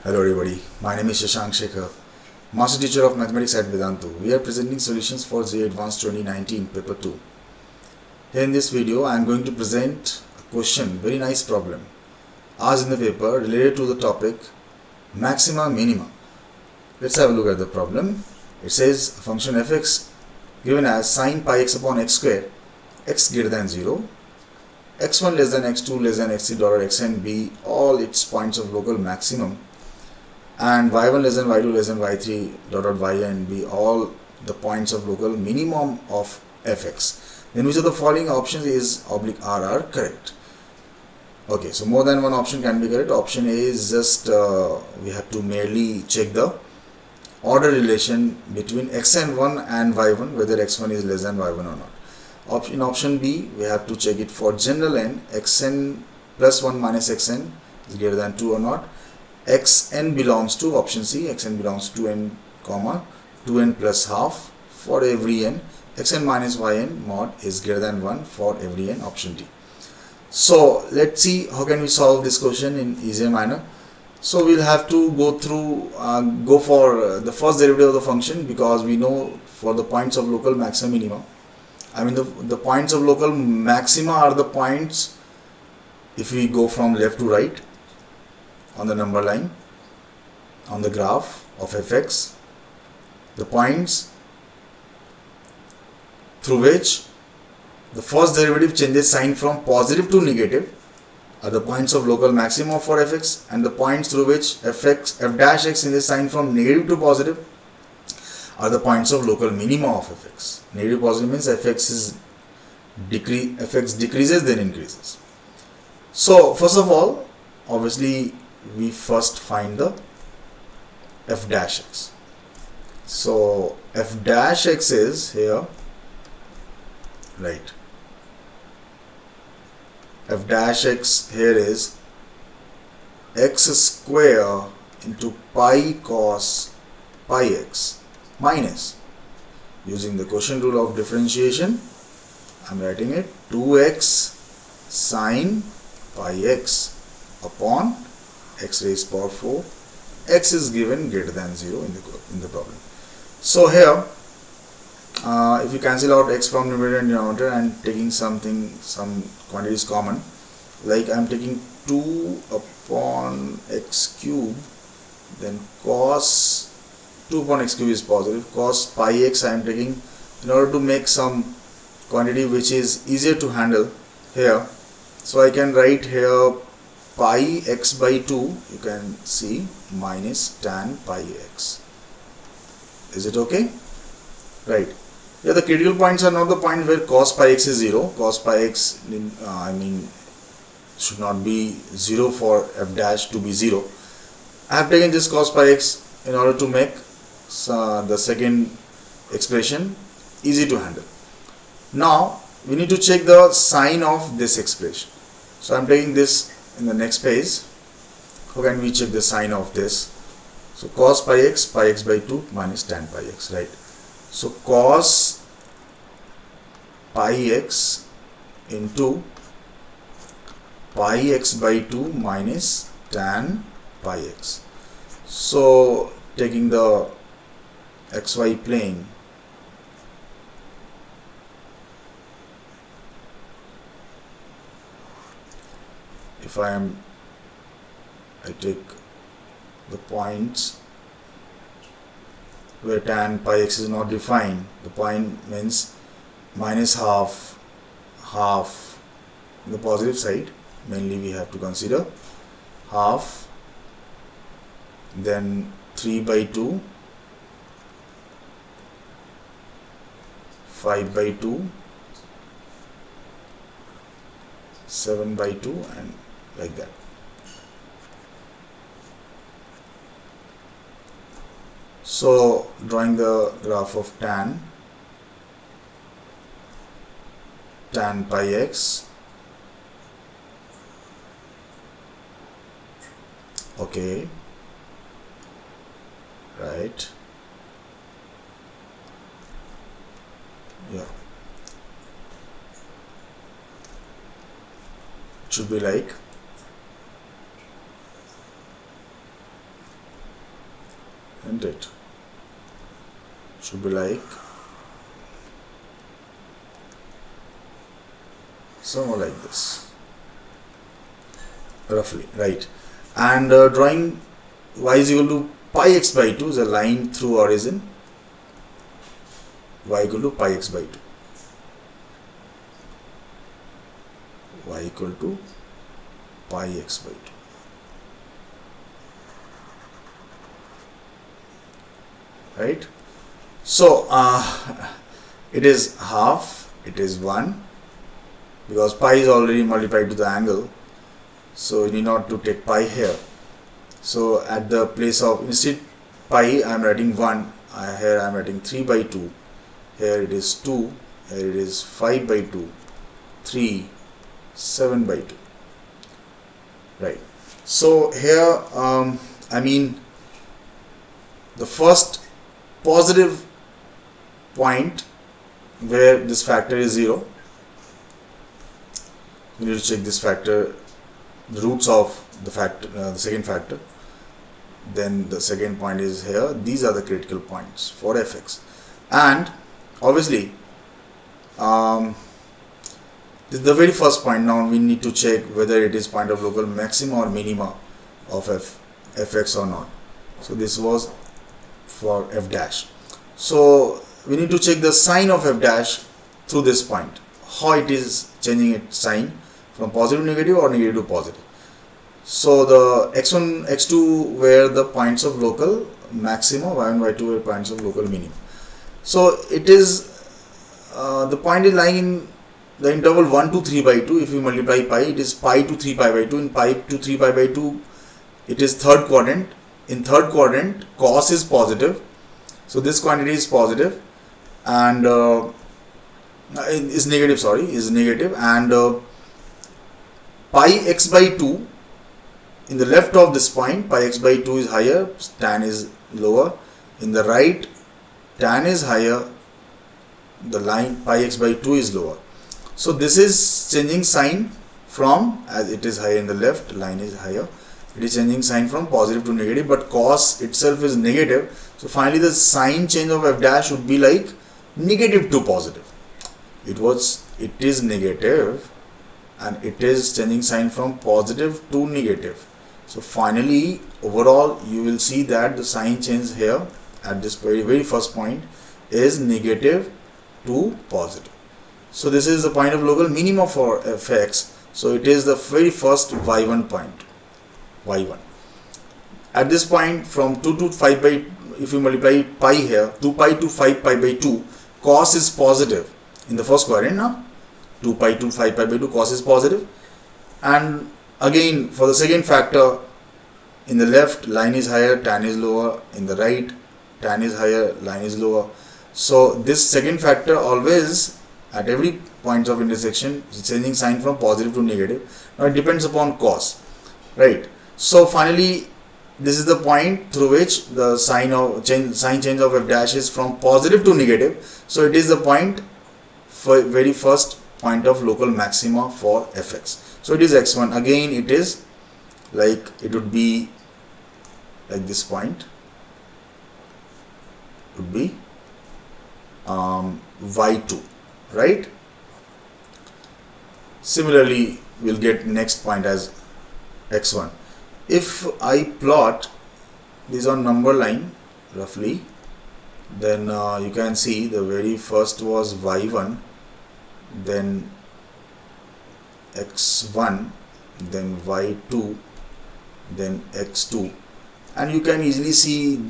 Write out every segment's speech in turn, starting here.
Hello everybody, my name is Shashank, Master Teacher of Mathematics at Vedantu. We are presenting solutions for JEE Advanced 2019 Paper-2. Here in this video, I am going to present a question, very nice problem, asked in the paper related to the topic Maxima Minima. Let's have a look at the problem. It says a function fx given as sin pi x upon x square, x greater than 0, x1 less than x2 less than x3 dot xn be all its points of local maximum, and y1 less than y2 less than y3 dot yn be all the points of local minimum of fx. Then which of the following options is oblique r are correct? Okay, so more than one option can be correct. Option A is just we have to merely check the order relation between xn1 and y1, whether x1 is less than y1 or not. In option B, we have to check it for general n, xn plus 1 minus xn is greater than 2 or not. Xn belongs to option C, xn belongs to n comma 2n plus half for every n, xn minus yn mod is greater than 1 for every n, option D. So let's see how can we solve this question in easier manner. So we'll have to go for the first derivative of the function, because we know for the points of local maxima minima, I mean the points of local maxima are the points if we go from left to right on the number line on the graph of fx, the points through which the first derivative changes sign from positive to negative are the points of local maxima for fx, and the points through which f dash x changes sign from negative to positive are the points of local minima of fx. Negative positive means fx decreases then increases. So first of all, obviously we first find the f dash x. So f dash x is here, right? F dash x here is x square into pi cos pi x minus, using the quotient rule of differentiation, I am writing it 2x sin pi x upon x raised power 4. X is given greater than 0 in the problem. So here if you cancel out x from numerator and denominator and taking some quantities common, like I am taking 2 upon x cube, then cos 2 upon x cube is positive, cos pi x I am taking in order to make some quantity which is easier to handle here. So I can write here pi x by 2, you can see, minus tan pi x. Is it okay? Right. Yeah, the critical points are not the point where cos pi x is 0. Cos pi x should not be 0 for f dash to be 0. I have taken this cos pi x in order to make the second expression easy to handle. Now we need to check the sign of this expression. So I am taking this in the next page. How can we check the sign of this? So cos pi x by 2 minus tan pi x, right? So cos pi x into pi x by 2 minus tan pi x. So taking the xy plane, if I take the points where tan pi x is not defined, the point means minus half on the positive side, mainly we have to consider half, then 3 by 2, 5 by 2, 7 by 2, and like that. So drawing the graph of tan pi x, okay, right, yeah, it should be like isn't it? Should be like somewhere like this, roughly, right? And drawing y is equal to pi x by 2 is a line through origin, y equal to pi x by 2, y equal to pi x by 2. Right? So it is half, it is 1, because pi is already multiplied to the angle, so you need not to take pi here. So at the place of, instead pi I am writing 1, here I am writing 3 by 2, here it is 2, here it is 5 by 2, 3, 7 by 2. Right. So here I mean the first positive point where this factor is 0, we need to check this factor, the roots of the factor, the second factor. Then the second point is here. These are the critical points for fx, and obviously this is the very first point. Now we need to check whether it is point of local maxima or minima of fx or not. So this was for f dash. So we need to check the sign of f dash through this point, how it is changing its sign from positive to negative or negative to positive. So the x1, x2 were the points of local maxima, y1, y2 were points of local minima. So it is the point is lying in the interval 1 to 3 by 2. If you multiply pi, it is pi to 3 pi by 2. In pi to 3 pi by 2, it is third quadrant. In third quadrant, cos is positive, so this quantity is positive, and is negative. Sorry, is negative, and pi x by 2 in the left of this point, pi x by 2 is higher, tan is lower. In the right, tan is higher, the line pi x by 2 is lower. So this is changing sign from, as it is higher in the left, line is higher, it is changing sign from positive to negative, but cos itself is negative. So finally the sign change of f dash would be like negative to positive. It is negative, and it is changing sign from positive to negative. So finally overall you will see that the sign change here at this very first point is negative to positive. So this is the point of local minima for fx. So it is the very first y1 point, y1. At this point from 2 to 5 by, if you multiply pi here, 2 pi to 5 pi by 2, cos is positive in the first quadrant. Now 2 pi to 5 pi by 2, cos is positive. And again for the second factor, in the left line is higher, tan is lower. In the right, tan is higher, line is lower. So this second factor always at every point of intersection is changing sign from positive to negative. Now it depends upon cos, right? So finally this is the point through which the sign change of f dash is from positive to negative. So it is the point for very first point of local maxima for fx. So it is x1. Again it is like, it would be like this point would be y2, right? Similarly we'll get next point as x1. If I plot this on number line roughly, then you can see the very first was y1, then x1, then y2, then x2, and you can easily see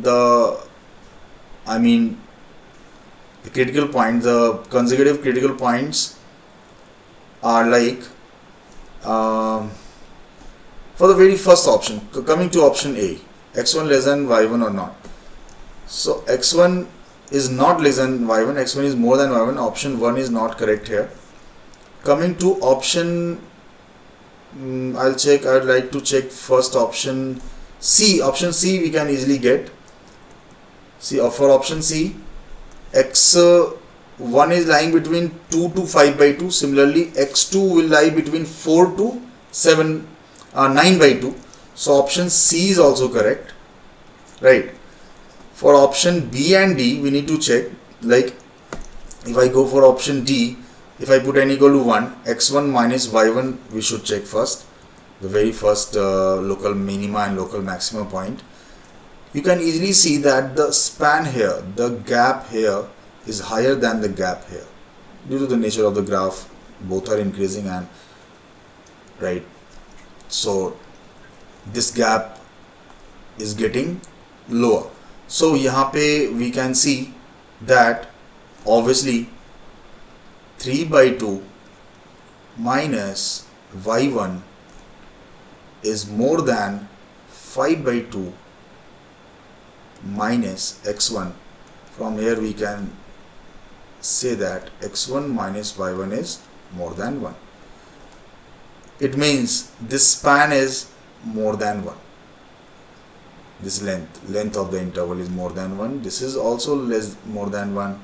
the, the critical point, the consecutive critical points are like for the very first option, coming to option A, x1 less than y1 or not. So x1 is not less than y1, x1 is more than y1, option 1 is not correct here. Coming to option, I'd like to check first option C. Option C we can easily get. See, for option C, x1 is lying between 2 to 5 by 2. Similarly, x2 will lie between 4 to 9 by 2. So option C is also correct, right? For option B and D, we need to check, like if I go for option D, if I put n equal to 1, x1 minus y1 we should check first, the very first local minima and local maxima point. You can easily see that the span here, the gap here is higher than the gap here. Due to the nature of the graph, both are increasing, and right, so this gap is getting lower. So यहाँ पे we can see that obviously 3/2 minus y1 is more than 5/2 minus x1. From here we can say that x1 minus y1 is more than 1. It means this span is more than 1. This length of the interval is more than 1. This is also more than 1.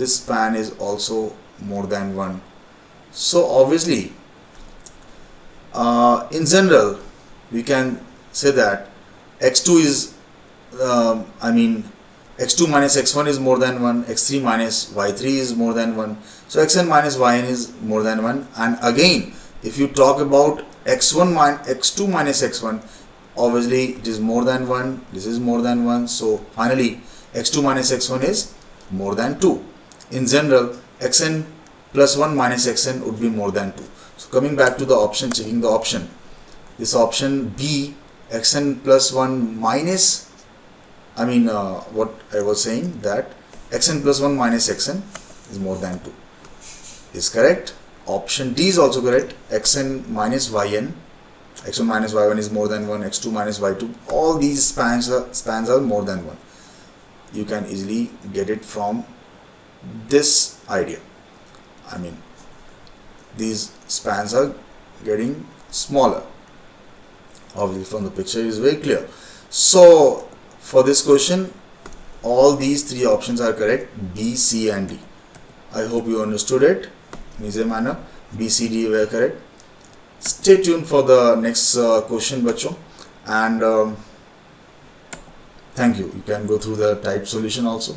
This span is also more than 1. So obviously in general we can say that x2 is x2 minus x1 is more than 1, x3 minus y3 is more than 1, so xn minus yn is more than 1. And again, if you talk about x2 minus x1, obviously it is more than 1, this is more than 1, so finally x2 minus x1 is more than 2. In general, xn plus 1 minus xn would be more than 2. So coming back to the option, checking the option, this option B, xn plus 1 minus, what I was saying, that xn plus 1 minus xn is more than 2 is correct. Option D is also correct. Xn minus yn, x1 minus y1 is more than 1, x2 minus y2, all these spans are more than 1. You can easily get it from this idea. These spans are getting smaller. Obviously from the picture is very clear. So for this question, all these three options are correct, B, C and D. I hope you understood it in easy manner. B, C, D were correct. Stay tuned for the next question, bachcho, and thank you. You can go through the type solution also.